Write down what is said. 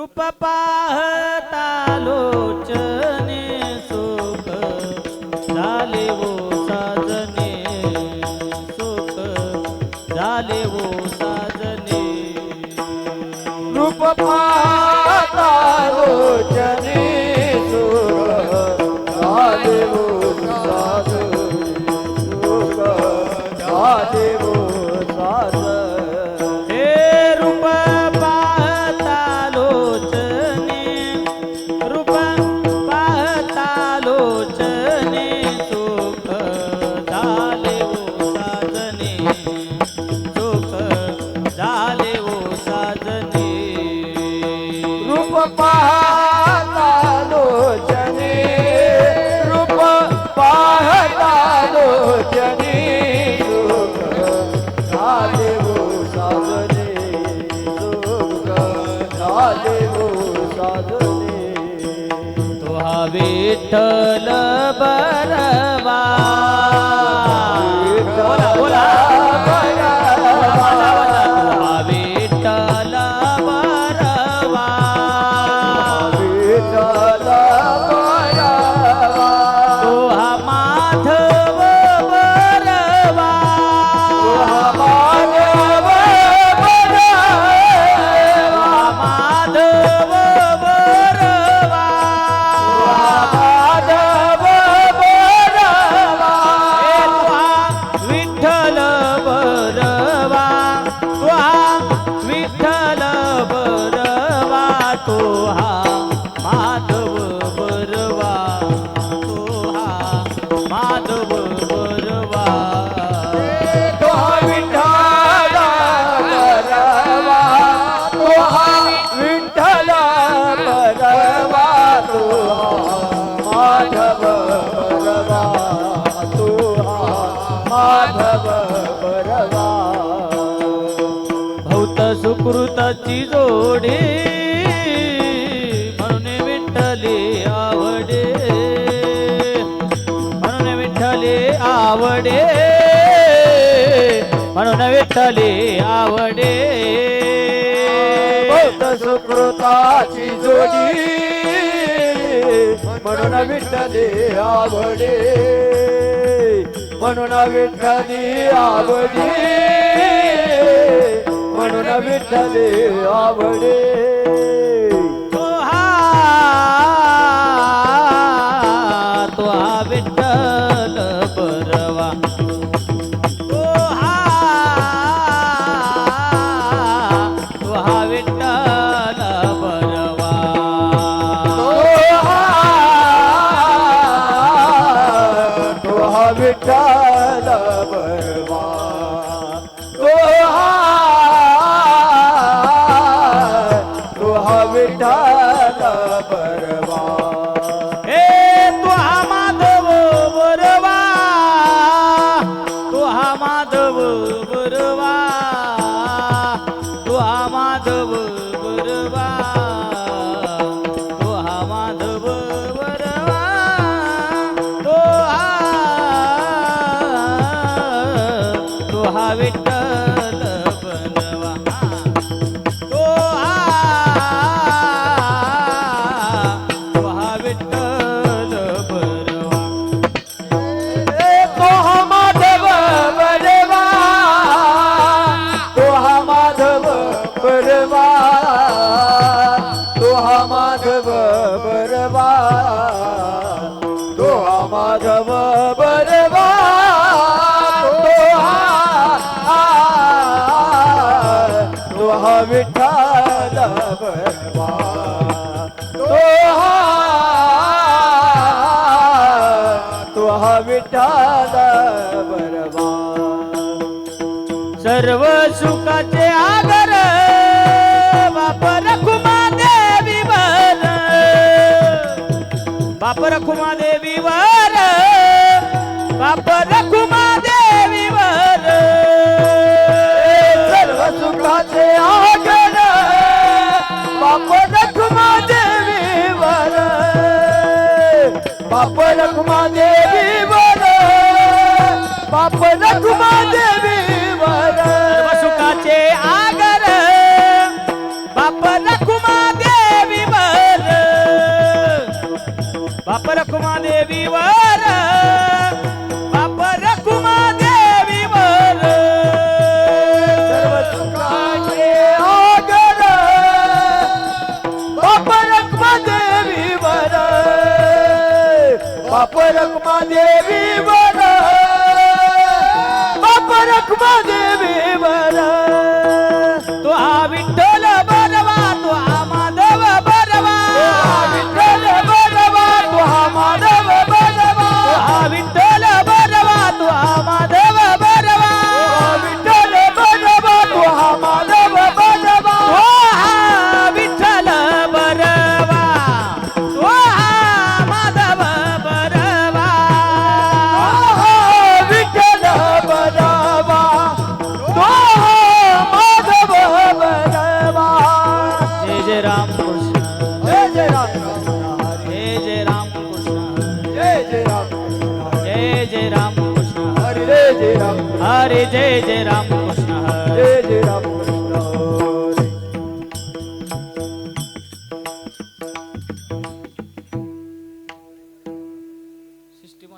रूप पाहता लोचने सुख झाले वो साजने सुख झाले वो साजने रूप पाहता लोचने सुख झाले वो साजने सुख झाले वो साजने हे रूप पाहता लोचने रूप पाहता लोचने सुख झाले वो साजने सुख झाले वो साजने रूप पाहता लोचने रूप पाहता लोचने सुख झाले वो साजने सुख झाले वो साजने तो हा विठ्ठल बरवा बोला बोला विठ्ठल बरवा विठ्ठल बरवा तो हा माधव बरवा माधव माधव बरवा विठ्ठल बरवा विठ्ठल बरवा तो हा माधव बरवा तो हा माधव बरवा तो विठ्ठल बरवा तो विठ्ठल बरवा तो माधव बरवा तो माधव बरवा भौत सुकृताची जोडी म्हणून विठ्ठले आवडे म्हणून विठ्ठले आवडे म्हणून विठ्ठले आवडे भक्त सुकृताची जोडी म्हणून विठ्ठले आवडे म्हणून विठ्ठले आवडे म्हणून विठ्ठले आवडे तो हा विठ्ठल बरवा तो हा विठ्ठल बरवा तो विठ्ठल बरवा तो विठ्ठल बरवा हे तो हा माधव बरवा तो हा माधव बरवा तो हा माधव बरवा तो हा माधव बरवा तो हा विठ्ठल बरवा तो हा विठ्ठल बरवा तो माधव बरवा तो माधव बरवा तो माधव बरवा तो माधव बरवा तो विठ्ठल बरवा तो विठ्ठल बरवा सर्व सुखाचे आगर बाप रखुमा देवीवर बाप रखुमा देवीवर बाप रखुमा देवीवर सर्व सुखाचे आगर बाप रखुमा देवीवर बाप रखुमा देवीवर बाप रखुमा देवीवर सर्व सुखाचे आगर बाप रखुमा देवीवर रखुमा देवीवर बाप रखुमा देवीवर तो हा विठ्ठल बरवा तो हा माधव बरवा विठ्ठल बरवा तू हा माधव बरवा तो हा विठ्ठल बरवा तो हा माधव बरवा विठ्ठल बरवा तू हा माधव बरवा तो हा विठ्ठल बरवा तो हा माधव बरवा विठ्ठल बरवा तो माधव बरवा जय जय राम कृष्ण जय जय राम जय जय राम कृष्ण जय जय राम जय जय राम कृष्ण हरे जय राम हरे जय जय राम कृष्ण हरे जय जय राम